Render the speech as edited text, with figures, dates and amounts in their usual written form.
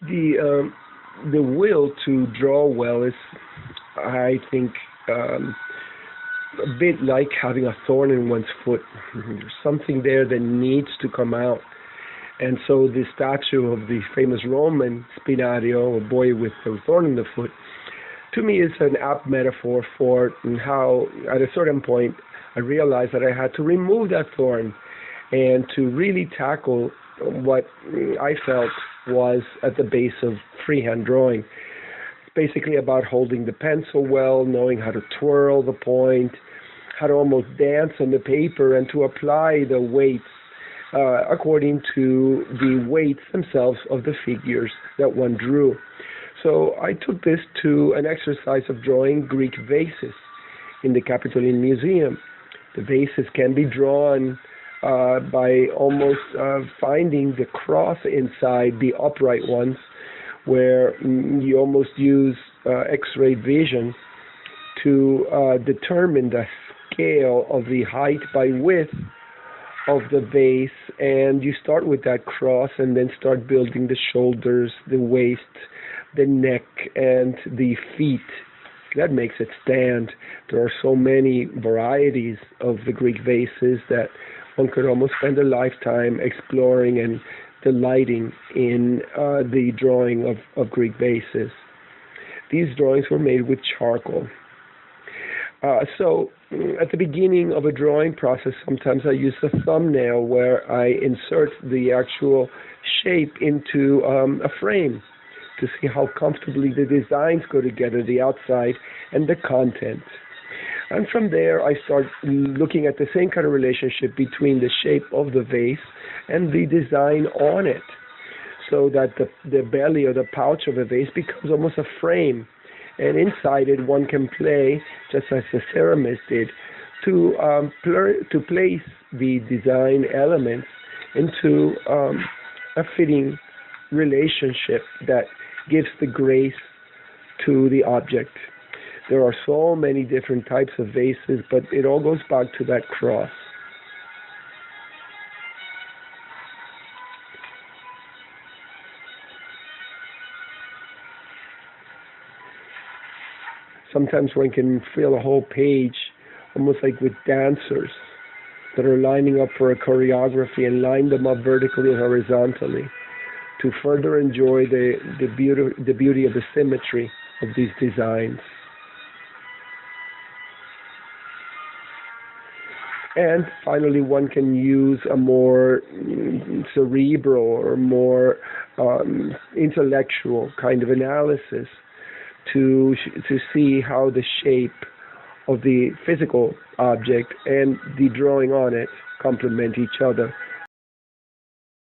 The will to draw well is, I think, um, a bit like having a thorn in one's foot. There's something there that needs to come out. And so the statue of the famous Roman Spinario, a boy with a thorn in the foot, to me is an apt metaphor for how, at a certain point, I realized that I had to remove that thorn and to really tackle what I felt was at the base of freehand drawing. It's basically about holding the pencil well, knowing how to twirl the point, how to almost dance on the paper, and to apply the weights according to the weights themselves of the figures that one drew. So I took this to an exercise of drawing Greek vases in the Capitoline Museum. The vases can be drawn by almost finding the cross inside the upright ones, where you almost use X-ray vision to determine the scale of the height by width of the vase, and you start with that cross and then start building the shoulders, the waist, the neck, and the feet. That makes it stand. There are so many varieties of the Greek vases that one could almost spend a lifetime exploring and delighting in the drawing of Greek vases. These drawings were made with charcoal. So at the beginning of a drawing process, sometimes I use a thumbnail where I insert the actual shape into a frame to see how comfortably the designs go together, the outside and the content. And from there, I start looking at the same kind of relationship between the shape of the vase and the design on it, so that the belly or the pouch of a vase becomes almost a frame. And inside it, one can play, just as the ceramist did, to place the design elements into a fitting relationship that gives the grace to the object. There are so many different types of vases, but it all goes back to that cross. Sometimes one can fill a whole page almost like with dancers that are lining up for a choreography and line them up vertically and horizontally to further enjoy the beauty of the symmetry of these designs. And finally, one can use a more cerebral or more intellectual kind of analysis to see how the shape of the physical object and the drawing on it complement each other.